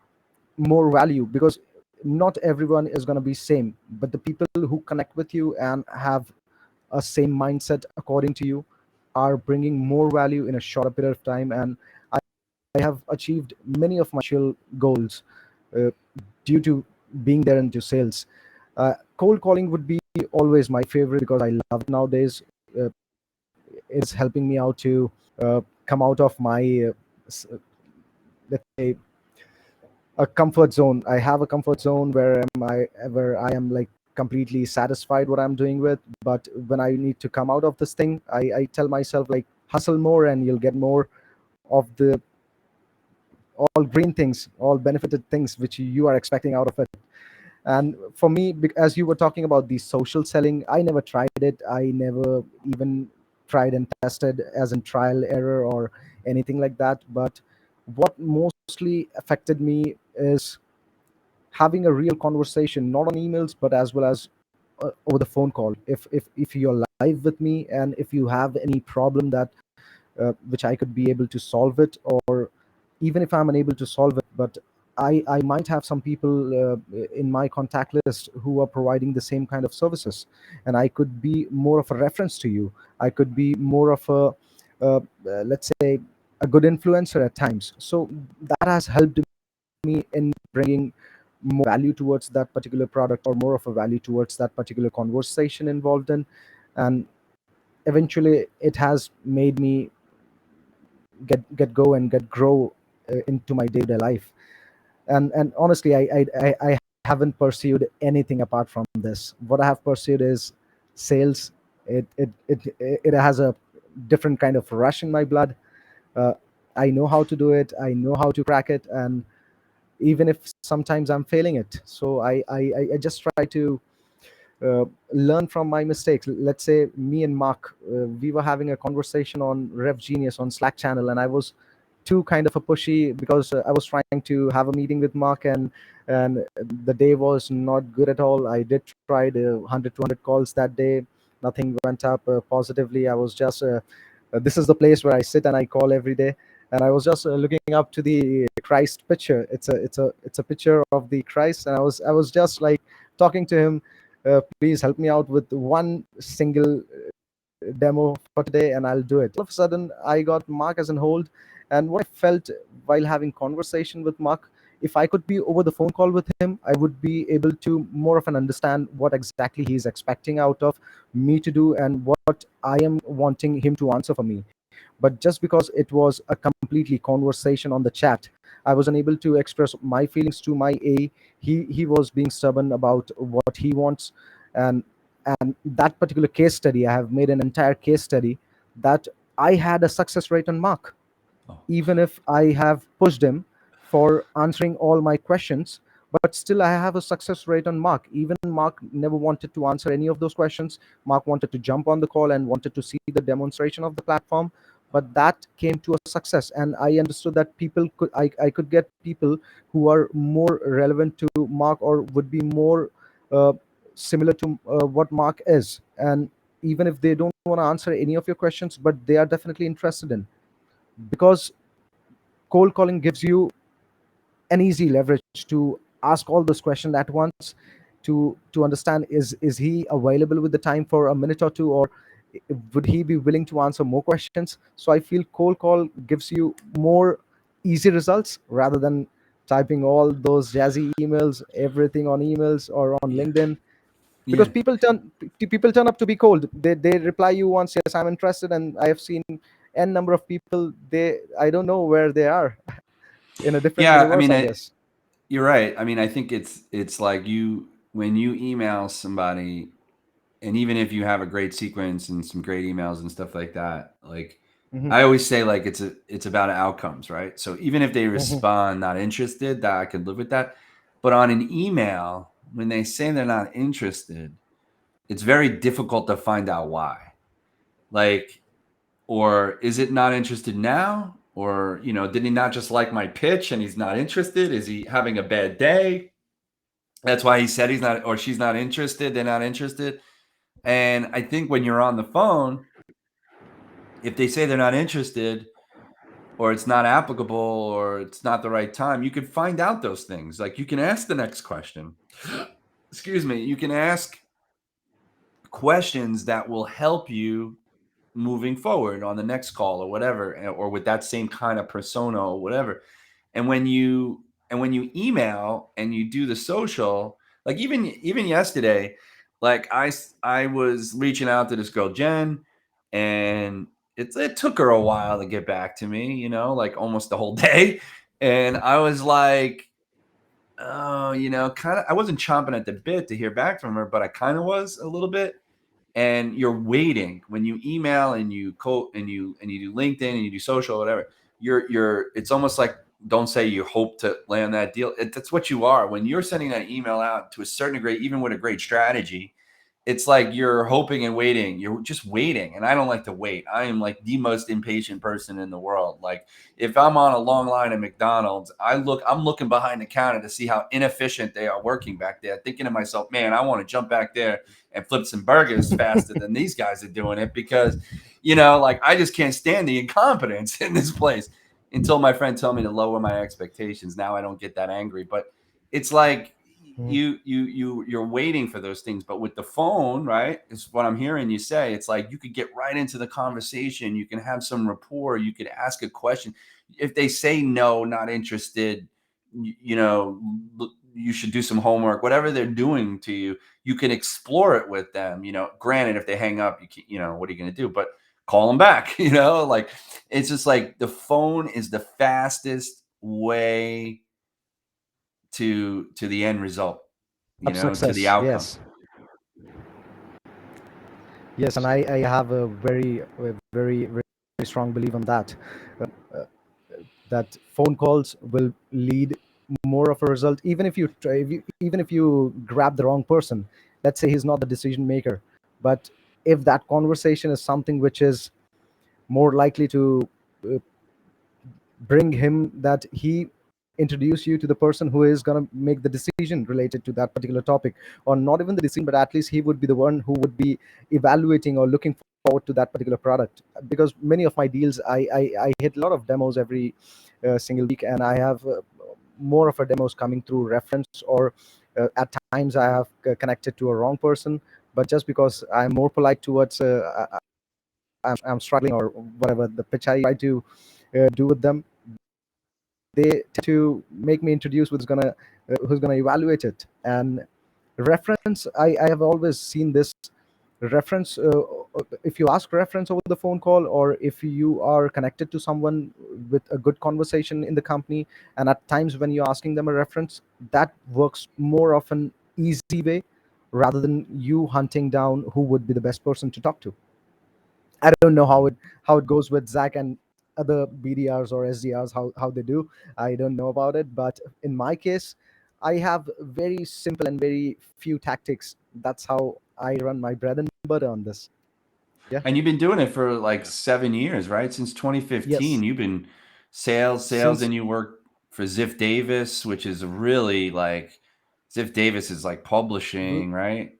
more value, because not everyone is going to be same, but the people who connect with you and have a same mindset according to you are bringing more value in a shorter period of time, and I have achieved many of my initial goals uh, due to being there into sales. Cold calling would be always my favorite because I love it nowadays. Uh, it's helping me out to come out of my let's say a comfort zone. I have a comfort zone where I am like completely satisfied what I'm doing with. But when I need to come out of this thing, I tell myself like hustle more and you'll get more of the all green things, all benefited things which you are expecting out of it. And for me, as you were talking about the social selling, I never tried it. I never even tried and tested as in trial error or anything like that. But what mostly affected me is having a real conversation, not on emails, but as well as over the phone call. If you're live with me and if you have any problem that which I could be able to solve it, or even if I'm unable to solve it, but I might have some people in my contact list who are providing the same kind of services, and I could be more of a reference to you. I could be more of a, let's say, a good influencer at times. So that has helped me in bringing more value towards that particular product or more of a value towards that particular conversation involved in. And eventually it has made me get go and get grow into my day-to-day life. And honestly, I haven't pursued anything apart from this. What I have pursued is sales. It has a different kind of rush in my blood. uh, I know how to do it, I know how to crack it, and even if sometimes I'm failing it, so I just try to uh, learn from my mistakes. Let's say me and Mark, we were having a conversation on Rev Genius on Slack channel, and I was too kind of a pushy because I was trying to have a meeting with Mark, and the day was not good at all. I did try the 100 200 calls that day. Nothing went up positively. I was just this is the place where I sit and I call every day, and I was just looking up to the Christ picture. It's a picture of the Christ, and I was just like talking to him, please help me out with one single demo for today and I'll do it. All of a sudden I got Mark as on hold, and what I felt while having conversation with Mark, if I could be over the phone call with him, I would be able to more of an understand what exactly he's expecting out of me to do and what I am wanting him to answer for me. But just because it was a completely conversation on the chat, I was unable to express my feelings to my A. He was being stubborn about what he wants. And and that particular case study, I have made an entire case study that I had a success rate on Mark, Oh, even if I have pushed him for answering all my questions. But still, I have a success rate on Mark. Even Mark never wanted to answer any of those questions. Mark wanted to jump on the call and wanted to see the demonstration of the platform. But that came to a success, and I understood that I could get people who are more relevant to Mark or would be more uh, similar to what Mark is. And even if they don't want to answer any of your questions, but they are definitely interested in, because cold calling gives you an easy leverage to ask all those questions at once, to understand, is he available with the time for a minute or two, or would he be willing to answer more questions. So I feel cold call gives you more easy results rather than typing all those jazzy emails, everything on emails or on yeah. LinkedIn. Because Yeah. people turn up to be cold. They reply you once, yes, I'm interested, and I have seen n number of people, they I don't know where they are in a different Yeah. I universe, mean, I guess. you're right. I mean, I think it's like when you email somebody, and even if you have a great sequence and some great emails and stuff like that, like Hmm. I always say, like it's about outcomes, right? So even if they Hmm. respond not interested, that I could live with that. But on an email, when they say they're not interested, it's very difficult to find out why. Like, or is it not interested now? Or, did he not just like my pitch and he's not interested? Is he having a bad day? That's why he said he's not, or she's not interested. They're not interested. And I think when you're on the phone, if they say they're not interested, or it's not applicable, or it's not the right time, you could find out those things. Like, you can ask the next question. Excuse me. You can ask questions that will help you moving forward on the next call or whatever, or with that same kind of persona or whatever. And when you email and you do the social, like even yesterday, like I was reaching out to this girl Jen, and it took her a while to get back to me, you know, like almost the whole day. And I was like, oh, you know, kind of, I wasn't chomping at the bit to hear back from her, but I kind of was a little bit. And you're waiting when you email and you do LinkedIn and you do social, whatever. It's almost like, don't say you hope to land that deal. That's what you are when you're sending that email out to a certain degree, even with a great strategy. It's like you're hoping and waiting. You're just waiting. And I don't like to wait. I am like the most impatient person in the world. Like if I'm on a long line at McDonald's, I'm looking behind the counter to see how inefficient they are working back there, thinking to myself, man, I want to jump back there and flip some burgers faster than these guys are doing it, because, you know, like I just can't stand the incompetence in this place. Until my friend told me to lower my expectations. Now I don't get that angry, but it's like, you're waiting for those things. But with the phone, right, is what I'm hearing you say. It's like you could get right into the conversation. You can have some rapport. You could ask a question. If they say no, not interested, you know, you should do some homework. Whatever they're doing to you, you can explore it with them. You know, granted, if they hang up, you know, what are you going to do? But call them back. You know, like it's just like the phone is the fastest way to the end result, you know, to the Success, outcome. yes, and I have a very strong belief on that. That phone calls will lead more of a result, even if you try, even if you grab the wrong person. Let's say he's not the decision maker, but if that conversation is something which is more likely to uh, bring him, that he introduce you to the person who is going to make the decision related to that particular topic, or not even the decision, but at least he would be the one who would be evaluating or looking forward to that particular product. Because many of my deals, I hit a lot of demos every single week, and I have more of a demos coming through reference, or at times I have connected to a wrong person, but just because I'm more polite towards I'm struggling, or whatever the pitch I try to do with them, they tend to make me introduce who's gonna evaluate it. And reference, I have always seen this reference. If you ask reference over the phone call, or if you are connected to someone with a good conversation in the company, and at times when you're asking them a reference, that works more of an easy way, rather than you hunting down who would be the best person to talk to. I don't know how it goes with Zach and other BDRs or SDRs, how they do. I don't know about it, but in my case, I have very simple and very few tactics. That's how I run my bread and butter on this. Yeah. And you've been doing it for like 7 years, right? Since 2015, Yes. you've been sales, Since and you work for Ziff Davis, which is really like Ziff Davis is like publishing, right?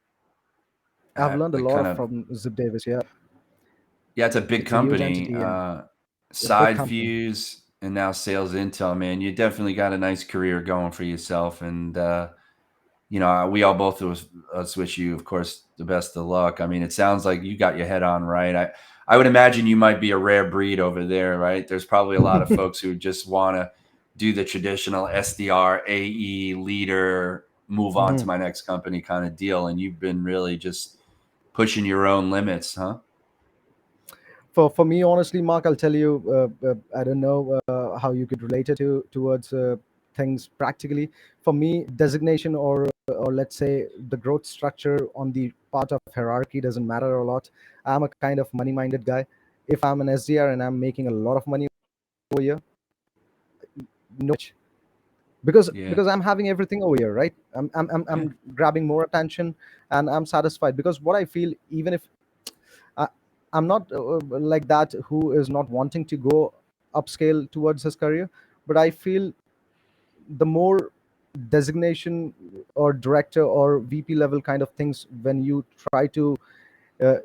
I've learned a Like lot kind of of, from Zip Davis. Yeah, yeah, it's a big it's a huge company. entity and a big Side company. Fuse and now Sales Intel, man. You definitely got a nice career going for yourself. And you know, we all both of us wish you, of course, the best of luck. I mean, it sounds like you got your head on right. I would imagine you might be a rare breed over there, right? There's probably a lot of folks who just want to do the traditional SDR, AE, leader, move on to my next company kind of deal. And you've been really just pushing your own limits, huh? For me, honestly, Mark, I'll tell you, I don't know how you could relate it towards things practically. For me, designation, or let's say the growth structure on the part of hierarchy doesn't matter a lot. I'm a kind of money minded guy. If I'm an SDR and I'm making a lot of money over here, no, Yeah. because I'm having everything over here, right? I'm grabbing more attention, and I'm satisfied, because what I feel, even if I, I'm not like that, who is not wanting to go upscale towards his career, but I feel the more designation or director or VP level kind of things, when you try to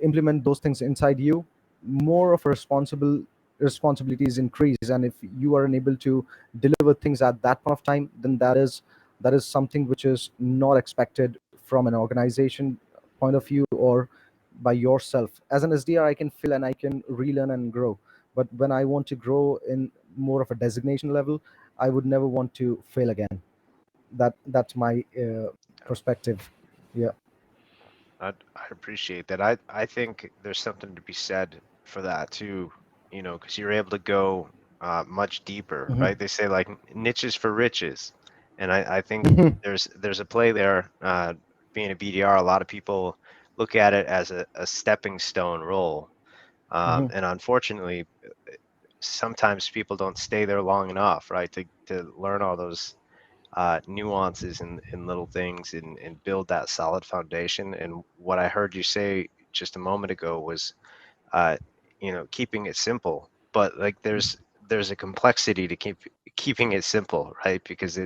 implement those things inside you, more of a responsibilities increase. And if you are unable to deliver things at that point of time, then that is something which is not expected from an organization point of view, or by yourself. As an SDR, I can fail and I can relearn and grow. But when I want to grow in more of a designation level, I would never want to fail again. That's my perspective. Yeah. I appreciate that. I think there's something to be said for that too, because you're able to go much deeper, Hmm. right? They say like niches for riches, and I think there's a play there. Being a BDR, a lot of people look at it as a stepping stone role, Hmm. and unfortunately, sometimes people don't stay there long enough, right, to learn all those nuances and little things and build that solid foundation. And what I heard you say just a moment ago was, uh, keeping it simple. But like there's a complexity to keeping it simple, right? Because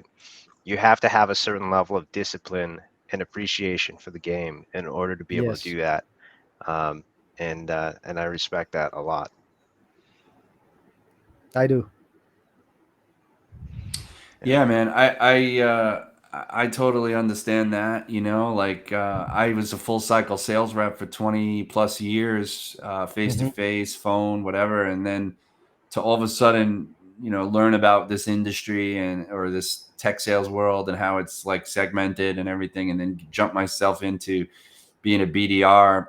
you have to have a certain level of discipline and appreciation for the game in order to be able to Yes, do that. Um, and I respect that a lot. I do. Yeah. Yeah, man. I totally understand that, like I was a full cycle sales rep for 20 plus years, face to Hmm. face, phone, whatever, and then to all of a sudden, learn about this industry and or this tech sales world and how it's like segmented and everything, and then jump myself into being a BDR,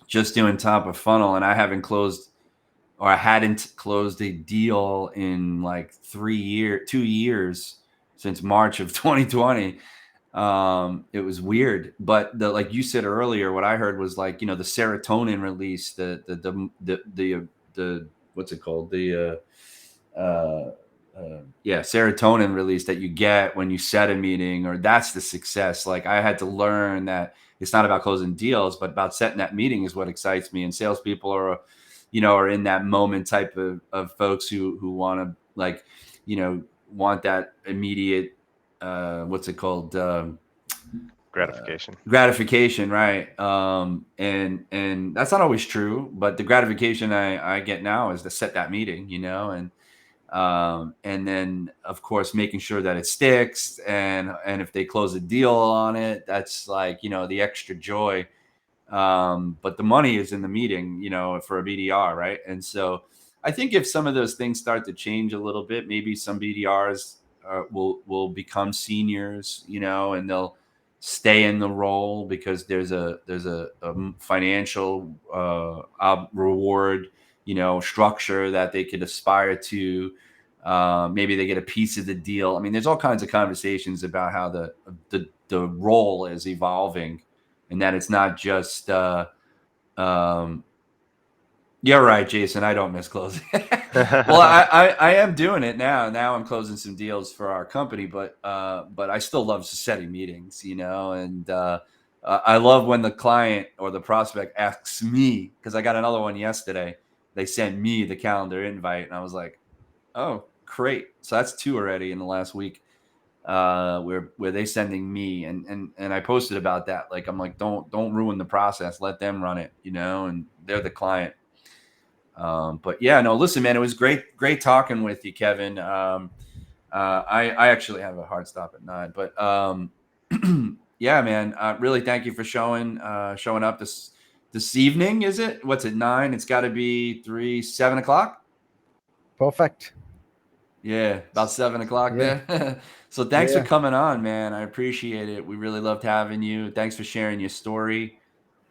just doing top of funnel, and I hadn't closed a deal in like 2 years since March of 2020. It was weird, but like you said earlier, what I heard was like, the serotonin release, the what's it called? Yeah, serotonin release that you get when you set a meeting, or that's the success. Like I had to learn that it's not about closing deals, but about setting that meeting is what excites me. And salespeople are in that moment type of folks who want to like, want that immediate, what's it called? Gratification. Gratification, right? And that's not always true, but the gratification I get now is to set that meeting, and then of course making sure that it sticks, and if they close a deal on it, that's like, the extra joy. But the money is in the meeting, for a BDR, right? And so I think if some of those things start to change a little bit, maybe some BDRs will become seniors, and they'll stay in the role because there's a financial reward, structure that they could aspire to. Maybe they get a piece of the deal. I mean, there's all kinds of conversations about how the role is evolving, and that it's not just um you're right, Jason. I don't miss closing. Well, I am doing it now. Now I'm closing some deals for our company, but I still love setting meetings, and I love when the client or the prospect asks me, because I got another one yesterday. They sent me the calendar invite, and I was like, oh, great. So that's two already in the last week, where they sending me, and I posted about that. Like, I'm like, don't ruin the process. Let them run it, and they're the client. But yeah, no, listen, man, it was great talking with you, Kevin. I actually have a hard stop at 9, but yeah, man, really thank you for showing up this evening. Is it? What's it, 9? It's got to be 7 o'clock. Perfect. Yeah, about 7 o'clock Yeah. there. So thanks for Yeah. coming on, man. I appreciate it. We really loved having you. Thanks for sharing your story.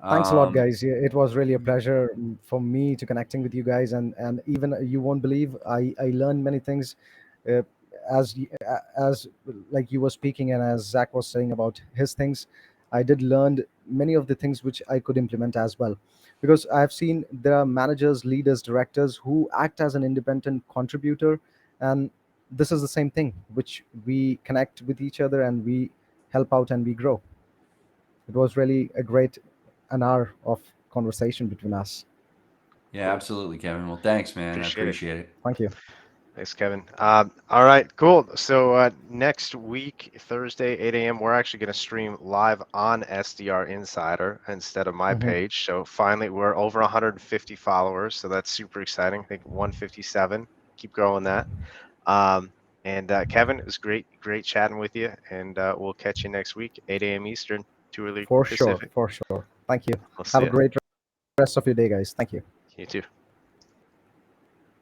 Thanks a lot, Um, guys. Yeah, it was really a pleasure for me to connecting with you guys, and even you won't believe I learned many things, uh, as like you were speaking and as Zach was saying about his things. I did learn many of the things which I could implement as well, because I have seen there are managers, leaders, directors who act as an independent contributor, and this is the same thing which we connect with each other and we help out and we grow. It was really a great an hour of conversation between us. yeah, Cool. absolutely, Kevin. Well, thanks, man. I Appreciate it. appreciate it. Thank you. Thanks, Kevin. All right, cool. So next week, Thursday, 8 a.m., we're actually going to stream live on SDR Insider instead of my Hmm. page. So finally, we're over 150 followers. So that's super exciting. I think 157. Keep growing that. And Kevin, it was great chatting with you. And we'll catch you next week, 8 a.m. Eastern, too early For sure, Pacific. for sure. Thank you. We'll see Have a ya. great rest of your day, guys. Thank you. You too.